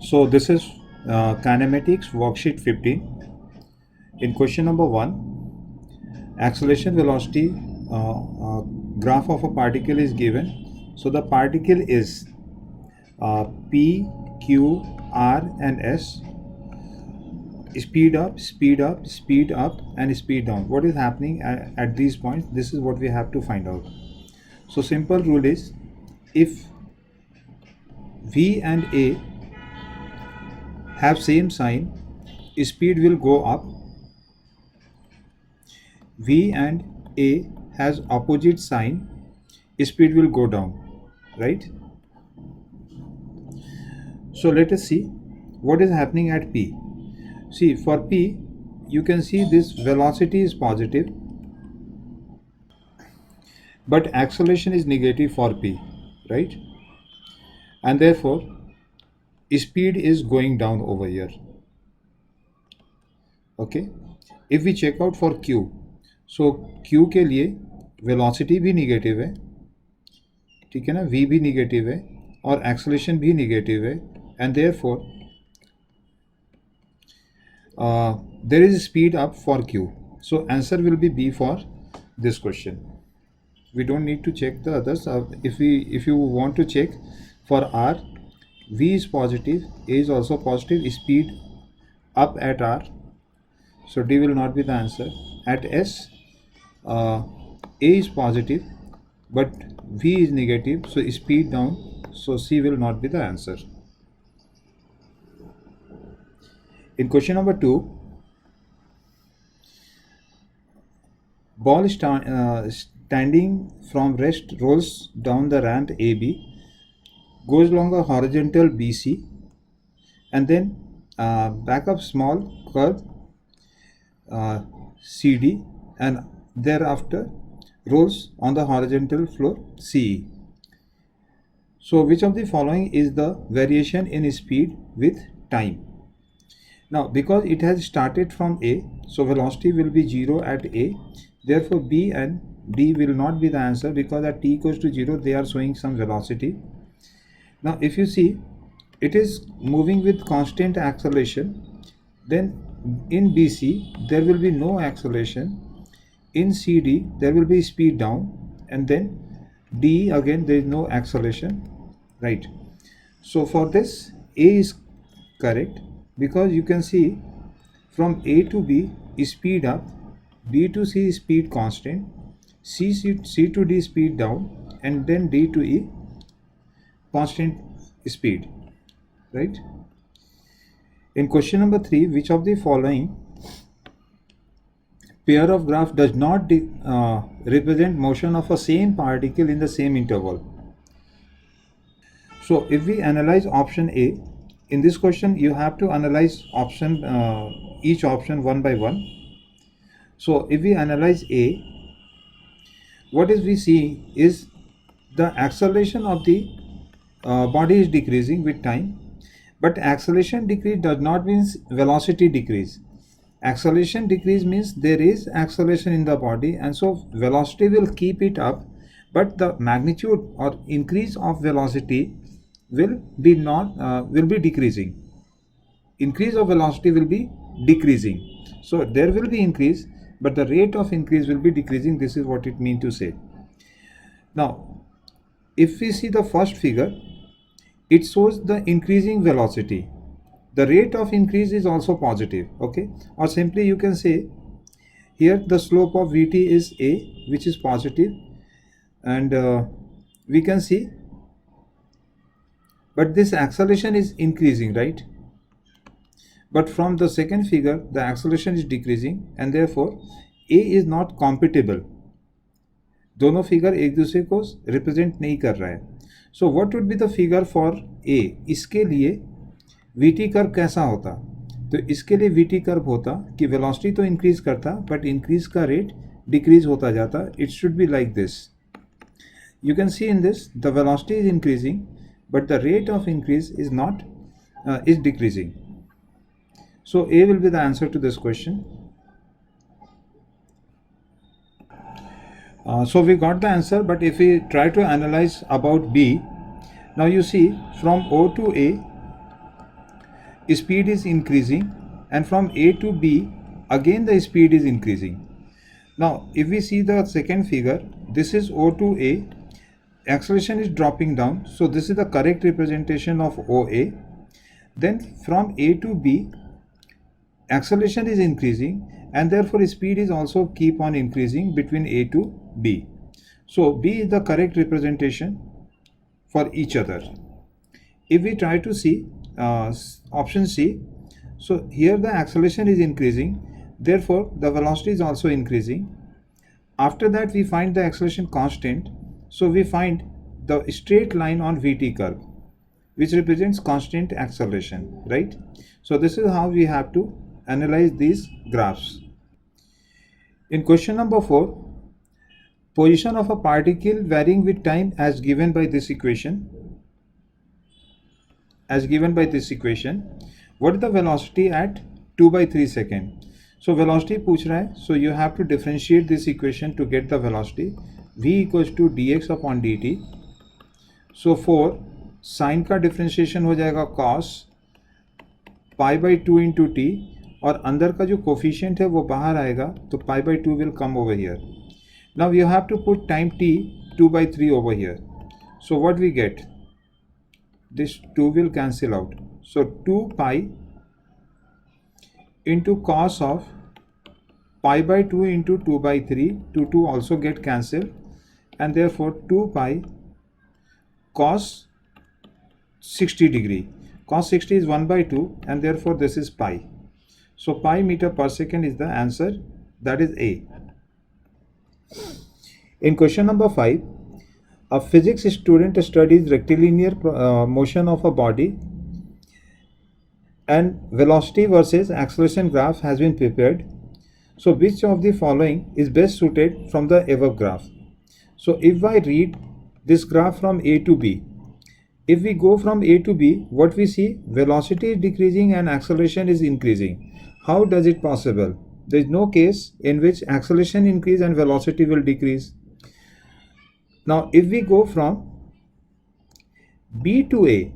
So this is kinematics worksheet 15. In question number 1, acceleration velocity graph of a particle is given. So the particle is P, Q, R and S. Speed up, speed up, speed up and speed down. What is happening at these points? This is what we have to find out. So simple rule is, if V and A have same sign, speed will go up. V and A has opposite sign, speed will go down, right? So let us see what is happening at P. See, for P, you can see this velocity is positive, but acceleration is negative for P, right? And therefore, speed is going down over here. Okay, if we check out for Q, so Q के लिए velocity भी negative है, ठीक है ना, V भी negative है और acceleration भी negative है, and therefore there is speed up for Q. So answer will be B for this question. We don't need to check the others. If you want to check for R, V is positive, A is also positive, speed up at R. So D will not be the answer. At S, A is positive, but V is negative, so speed down. So C will not be the answer. In question number 2, ball standing from rest rolls down the ramp AB, goes along a horizontal BC, and then back up small curve CD, and thereafter rolls on the horizontal floor CE. So which of the following is the variation in speed with time? Now, because it has started from A, so velocity will be 0 at A. Therefore, B and D will not be the answer, because at t equals to 0, they are showing some velocity. Now, if you see, it is moving with constant acceleration. Then in BC, there will be no acceleration. In CD, there will be speed down. And then D, again, there is no acceleration, right? So for this, A is correct, because you can see from A to B is speed up, B to C is speed constant, C to D speed down, and then D to E constant speed, right? In question number 3, which of the following pair of graph does not represent motion of a same particle in the same interval? So if we analyze option A, in this question you have to analyze each option one by one. So if we analyze A, what is we see is the acceleration of the body is decreasing with time, but acceleration decrease does not mean velocity decrease. Acceleration decrease means there is acceleration in the body, and so velocity will keep it up, but the magnitude or increase of velocity will be decreasing. Increase of velocity will be decreasing. So there will be increase, but the rate of increase will be decreasing. This is what it means to say. Now, if we see the first figure, it shows the increasing velocity. The rate of increase is also positive, okay? Or simply you can say, here the slope of Vt is A, which is positive, and we can see, but this acceleration is increasing, right? But from the second figure, the acceleration is decreasing, and therefore A is not compatible. दोनों figure एक दूसरे को represent नहीं कर रहा है. So what would be the figure for a? इसके लिए वीटी कर्व कैसा होता? तो इसके लिए वीटी कर्व होता कि वेलोसिटी तो इंक्रीज करता, बट इंक्रीज का रेट डिक्रीज होता जाता. It should be like this. You can see in this the velocity is increasing, but the rate of increase is decreasing. So A will be the answer to this question. So we got the answer, but if we try to analyze about B, now you see from O to A speed is increasing, and from A to B again the speed is increasing. Now if we see the second figure, this is O to A, acceleration is dropping down, so this is the correct representation of OA. Then from A to B, acceleration is increasing, and therefore speed is also keep on increasing between A to B. So B is the correct representation for each other. If we try to see option C, so here the acceleration is increasing, therefore the velocity is also increasing. After that we find the acceleration constant, so we find the straight line on VT curve, which represents constant acceleration, right? So this is how we have to analyze these graphs. In question number 4, position of a particle varying with time as given by this equation. What is the velocity at 2/3 second? So velocity पूछ रहा है, so you have to differentiate this equation to get the velocity. V equals to dx upon dt. So for sine का differentiation हो जाएगा cos π/2 into t, और अंदर का जो कोफिशिएंट है वो बाहर आएगा, तो π/2 will come over here. Now you have to put time t 2/3 over here. So what we get? This 2 will cancel out. So 2 pi into cos of π/2 into 2/3, 2 also get cancelled, and therefore 2 pi cos 60 degree. Cos 60 is 1/2, and therefore this is pi. So pi meter per second is the answer, that is A. In question number 5, a physics student studies rectilinear motion of a body, and velocity versus acceleration graph has been prepared. So which of the following is best suited from the above graph? So if I read this graph from A to B, if we go from A to B, what we see? Velocity is decreasing and acceleration is increasing. How does it possible? There is no case in which acceleration increase and velocity will decrease. Now if we go from B to A,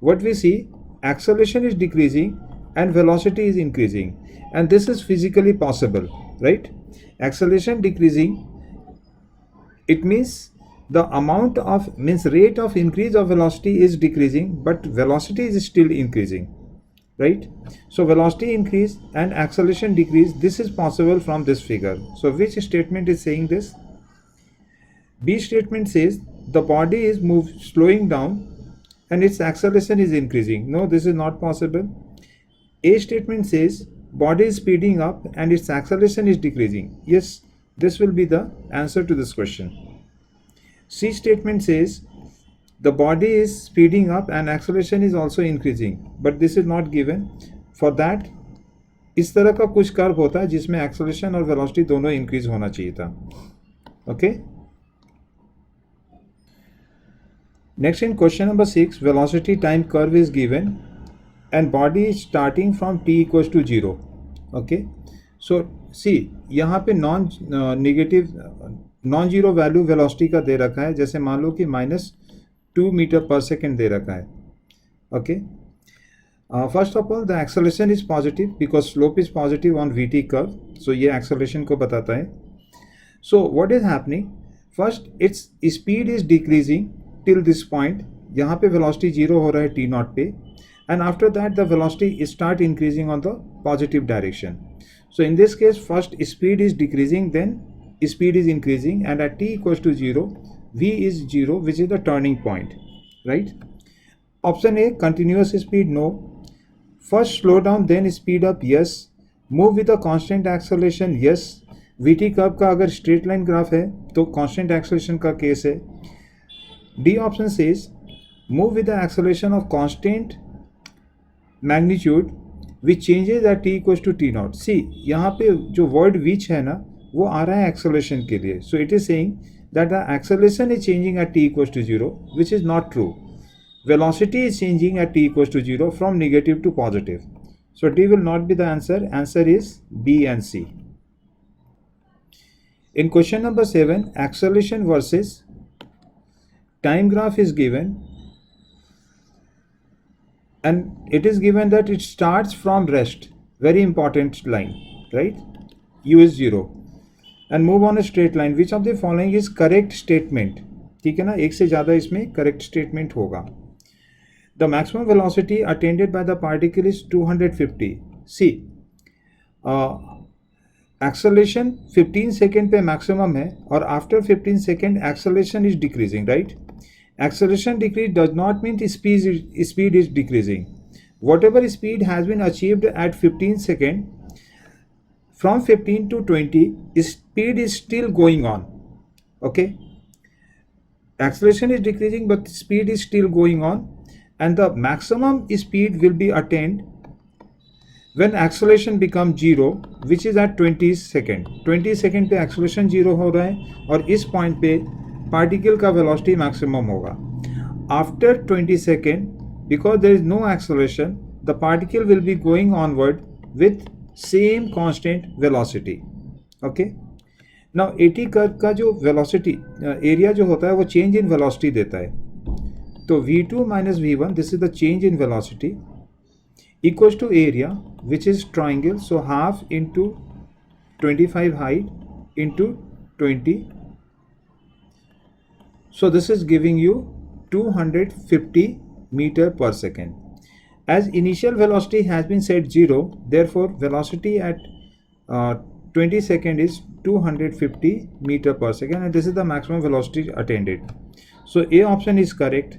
what we see? Acceleration is decreasing and velocity is increasing, and this is physically possible, right? Acceleration decreasing, it means the amount of rate of increase of velocity is decreasing, but velocity is still increasing, right? So velocity increase and acceleration decrease, this is possible from this figure. So which statement is saying this? B statement says the body is slowing down and its acceleration is increasing. No, this is not possible. A statement says body is speeding up and its acceleration is decreasing. Yes, this will be the answer to this question. C statement says the body is speeding up and acceleration is also increasing, but this is not given. For that, इस तरह का कुछ curve होता है जिसमें acceleration और velocity दोनों increase होना चाहिए था. Okay. Next, in question number 6, velocity time curve is given and body is starting from t equals to 0. Okay, so see यहाँ पे नॉन जीरो वैल्यू वेलोसिटी का दे रखा है, जैसे मान लो कि -2 मीटर पर सेकेंड दे रखा है. Okay, first of all the acceleration is positive because slope is positive on VT curve, so ये एक्सेलरेशन को बताता है. So what is happening? First its speed is decreasing till this point, यहाँ पे वेलोसिटी 0 हो रहा है टी नॉट पे, and after that the velocity start increasing on the positive direction. So in this case, first speed is decreasing, then speed is increasing, and at t equals to 0, v is 0, which is the turning point, right? Option A, continuous speed, no. First slow down, then speed up, yes. Move with a constant acceleration, yes. vt curve का अगर straight line graph है तो constant acceleration का case है. D option says move with the acceleration of constant magnitude which changes at t equals to t naught. See, यहाँ पे जो word which है ना वो आ रहा है acceleration के लिए. So it is saying that the acceleration is changing at t equals to 0, which is not true. Velocity is changing at t equals to 0 from negative to positive. So D will not be the answer. Answer is B and C. In question number 7, acceleration versus time graph is given. and it is given that it starts from rest, very important line, right? U is 0 and move on a straight line. Which of the following is correct statement? ठीक है ना, एक से ज़्यादा इसमें correct statement होगा. The maximum velocity attained by the particle is 250. See, acceleration 15 second पे maximum है और after 15 second acceleration is decreasing, right? Acceleration decrease does not mean speed is decreasing. Whatever speed has been achieved at 15 second, from 15 to 20, speed is still going on. Okay, acceleration is decreasing but speed is still going on, and the maximum speed will be attained when acceleration becomes 0, which is at 20 second. 20 second पे acceleration 0 हो रहा है और इस point पे particle का velocity maximum होगा. After 20 second, because there is no acceleration, the particle will be going onward with same constant velocity. Okay. Now 80 curve का जो velocity area जो होता है वो change in velocity देता है. तो v2 minus v1, this is the change in velocity, equals to area, which is triangle, so half into 25 height into 20. So this is giving you 250 meter per second. As initial velocity has been set 0, therefore velocity at 20 second is 250 meter per second, and this is the maximum velocity attained. So A option is correct.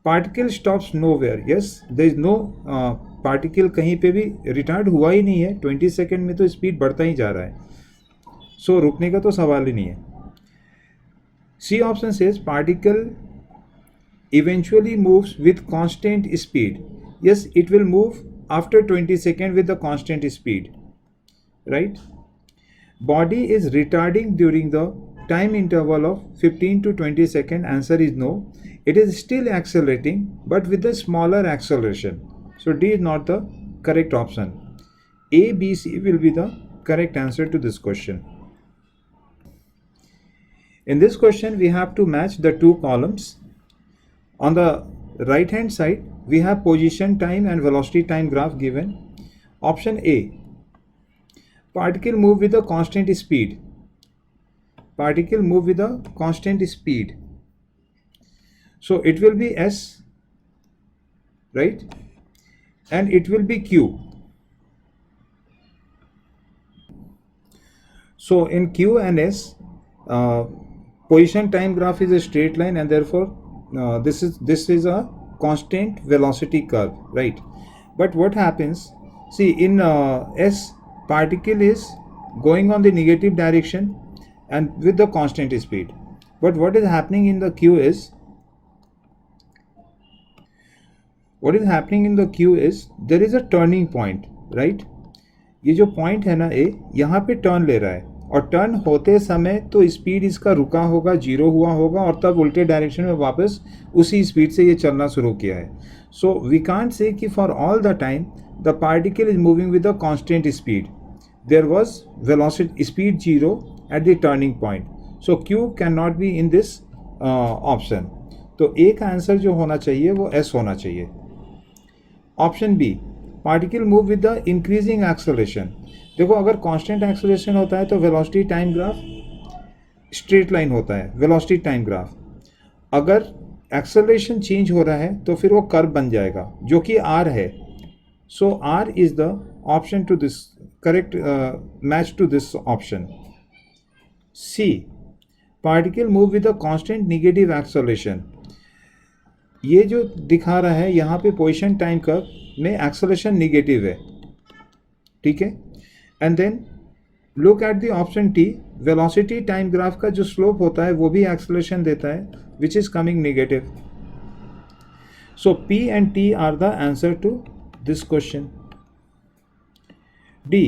Particle stops nowhere. Yes, there is no particle कहीं पे भी retard हुआ ही नहीं है. 20 second में तो speed बढ़ता ही जा रहा है, सो रुकने का तो सवाल ही नहीं है. C option says particle eventually moves with constant speed. Yes, it will move after 20 second with the constant speed, right. Body is retarding during the time interval of 15 to 20 second. Answer is no. It is still accelerating but with a smaller acceleration. So D is not the correct option. A, B, C will be the correct answer to this question. In this question we have to match the two columns. On the right hand side we have position time and velocity time graph given. Option A, particle move with a constant speed. Particle move with a constant speed, so it will be S, right, and it will be Q. So in Q and S, position time graph is a straight line, and therefore this is a constant velocity curve, right. But what happens, see, in S, particle is going on the negative direction and with the constant speed. But what is happening in the Q is, there is a turning point, right. ये जो point है ना A, यहाँ पे turn ले रहा है, और turn होते समय तो स्पीड इसका रुका होगा, 0 हुआ होगा, और तब उल्टे डायरेक्शन में वापस उसी स्पीड से ये चलना शुरू किया है. सो वी कांट से कि for all the time the particle is moving with the constant speed. There was velocity speed 0 at the turning point, so Q cannot be in this option. तो A का answer जो होना चाहिए वो S होना चाहिए. Option B, particle move with the increasing acceleration. देखो, अगर कांस्टेंट एक्सेलरेशन होता है तो velocity time graph straight line होता है, वेलोसिटी टाइम ग्राफ. अगर एक्सेलरेशन चेंज हो रहा है तो फिर वो कर्व बन जाएगा जो कि R है. So R is the option to this correct match to this option. C, particle move with a constant negative acceleration. ये जो दिखा रहा है यहाँ पे पोजीशन टाइम कर्व में एक्सेलरेशन नेगेटिव है, ठीक है. And then look at the option T, velocity time graph का जो स्लोप होता है वो भी एक्सेलरेशन देता है which is coming negative. So P and T are the answer to this question. D,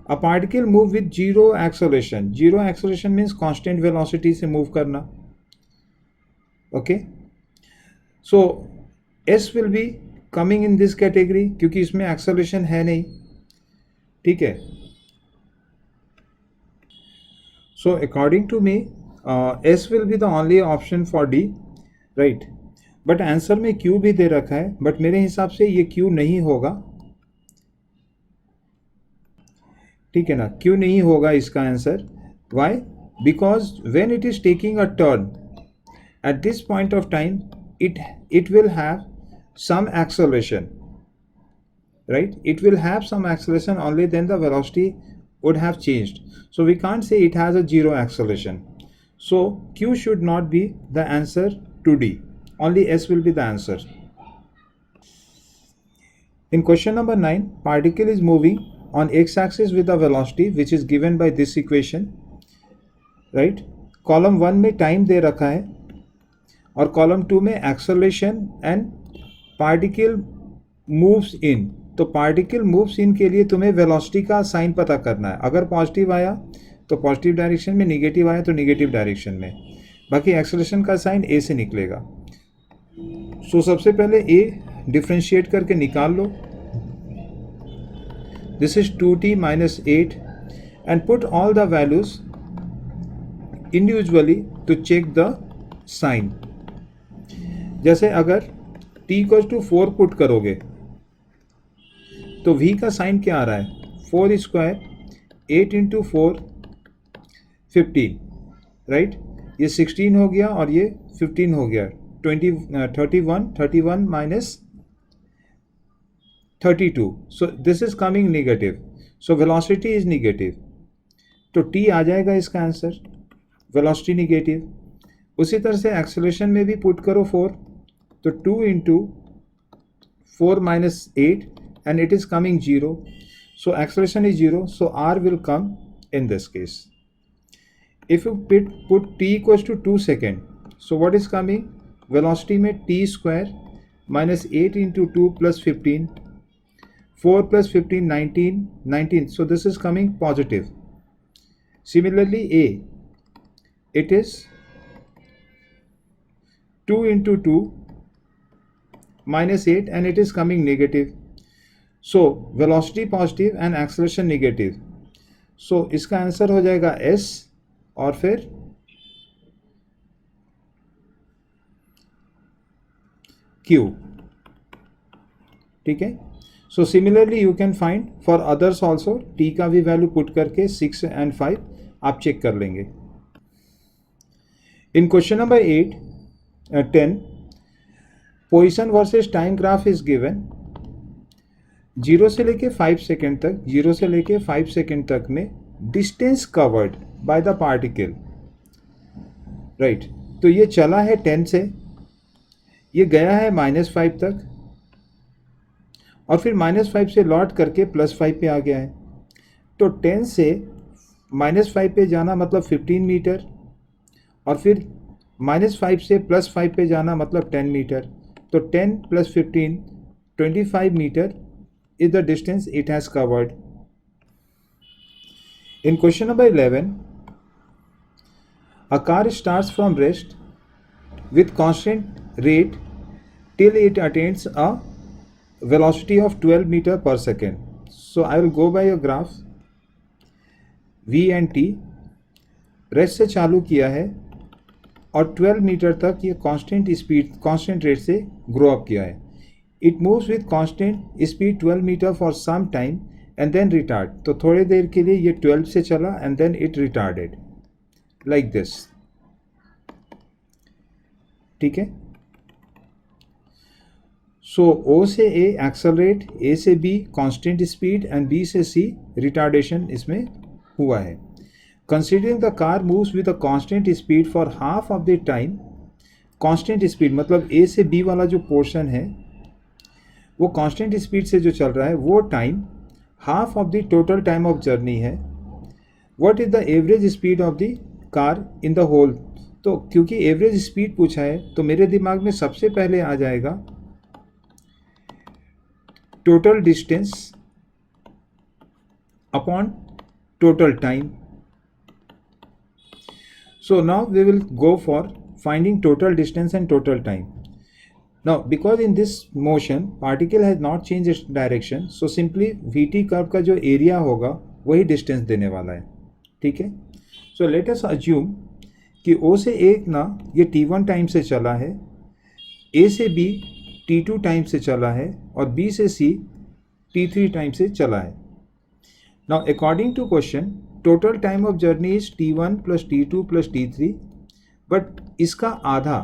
a particle move with zero acceleration. Zero acceleration means constant velocity से move करना. Okay. So S will be coming in this category क्योंकि इसमें acceleration है नहीं, ठीक है. So according to me, S will be the only option for D, right. But answer में Q भी दे रखा है, बट मेरे हिसाब से ये क्यू नहीं होगा, ठीक है ना, क्यू नहीं होगा इसका answer. Why? Because when it is taking a turn at this point of time, it will have some acceleration, right? It will have some acceleration, only then the velocity would have changed. So we can't say it has a zero acceleration. So Q should not be the answer to D. Only S will be the answer. In question number 9, particle is moving on x-axis with a velocity which is given by this equation, right? Column 1 में time दे रखा है और column 2 में acceleration and particle moves in. तो particle moves in के लिए तुम्हें velocity का साइन पता करना है. अगर पॉजिटिव आया तो पॉजिटिव डायरेक्शन में, निगेटिव आया तो निगेटिव डायरेक्शन में. बाकी एक्सेलरेशन का साइन ए से निकलेगा. सो सबसे पहले ए डिफ्रेंशिएट करके निकाल लो. This is 2t minus 8 and put all the values individually to check the sign. जैसे अगर t इक्वल टू 4 पुट करोगे तो v का साइन क्या आ रहा है? 4 स्क्वायर 8 इंटू 4 15, राइट? ये 16 हो गया और ये 15 हो गया. 31 minus 32. So this is coming negative. So velocity is negative. तो t आ जाएगा इसका आंसर, वेलोसिटी नेगेटिव. उसी तरह से एक्सेलरेशन में भी पुट करो 4, तो 2 into 4 minus 8 and it is coming 0. So acceleration is 0, so r will come in this case. If you put t equals to 2 second, so what is coming? Velocity में t square minus 8 into 2 plus 15, 4 plus 15 19, so this is coming positive. Similarly a, it is 2 into 2 minus 8 and it is coming negative. So velocity positive and acceleration negative. So इसका answer हो जाएगा S और फिर Q. ठीक है. So similarly you can find for others also. T का भी value put करके 6 and 5 आप चेक कर लेंगे. In question number 10, position versus time graph is given. 0 से लेके 5 सेकेंड तक, 0 से लेके 5 सेकेंड तक में distance covered by the particle, right? तो ये चला है 10 से, ये गया है -5 तक और फिर -5 से लौट करके +5 पे आ गया है. तो 10 से -5 पे जाना मतलब 15 मीटर और फिर -5 से +5 पे जाना मतलब 10 मीटर. तो 10 + 15 25 metre is the distance it has covered. In question number 11, a car starts from rest with constant rate till it attains a velocity of 12 meter per second. So I will go by a graph. V and T rest से चालू किया है और 12 meter तक ये constant speed, constant rate से grow up किया है. It moves with constant speed 12 meter for some time and then retard. तो थोड़ी देर के लिए ये 12 से चला and then it retarded like this. ठीक है. सो O से A एक्सेलरेट, A से B constant speed and B से C रिटार्डेशन इसमें हुआ है. Considering the car moves with a constant speed for half of the time, constant speed मतलब A से B वाला जो पोर्शन है वो constant speed से जो चल रहा है वो time half of the total time of journey है. What is the average speed of the car in the whole? तो क्योंकि एवरेज स्पीड पूछा है तो मेरे दिमाग में सबसे पहले आ जाएगा total distance upon total time. So now we will go for finding total distance and total time. Now because in this motion particle has not changed its direction, so simply Vt curve का जो area होगा वही distance देने वाला है. ठीक है. So let us assume कि O से A ना ये t1 टाइम से चला है A से B T2 टाइम से चला है और B से C T3 टाइम से चला है. Now according to question, total time of journey is T1 plus T2 plus T3, but इसका आधा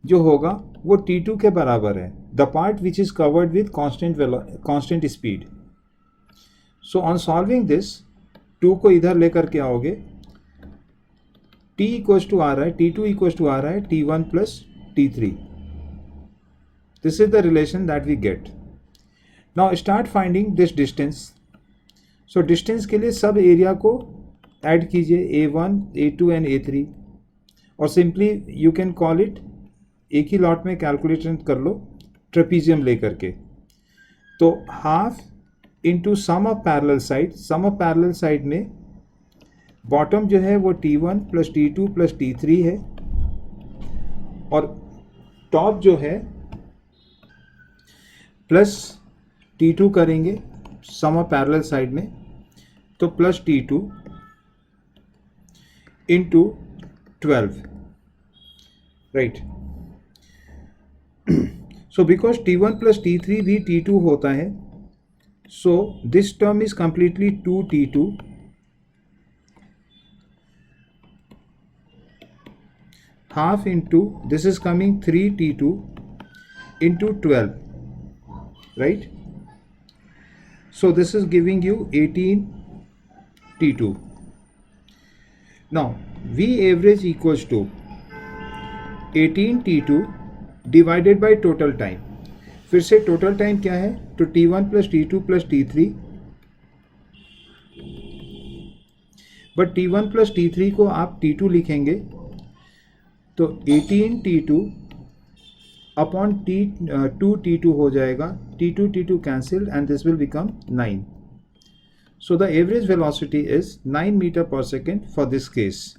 जो होगा वो T2 के बराबर है, the part which is covered with constant speed. So on solving this, 2 को इधर लेकर के आओगे, T equals to आ रहा है, T2 equals to आ रहा है T1 plus T3. This is the relation that we get. Now start finding this distance. So distance के लिए सब एरिया को ऐड कीजिए, A1, A2 and A3, और simply you can call it, एक ही lot में कैलकुलेशन कर लो ट्रेपीजियम लेकर के. तो half into sum of parallel side, sum of parallel side में बॉटम जो है वो T1 plus T2 plus T3 है, और टॉप जो है प्लस T2 करेंगे सम ऑफ पैरेलल साइड में, तो plus T2 into 12, right. So because T1 plus T3 भी T2 होता है, so this term is completely 2T2 half into this is coming 3T2 into 12, right? So this is giving you 18T2. Now V average equals to 18T2 divided by total time. फिर से total time क्या है, तो T1 plus T2 plus T3, but T1 plus T3 को आप T2 लिखेंगे, तो 18T2 upon 2T2 हो जाएगा, T2 cancel and this will become 9. So the average velocity is 9 meter per second for this case.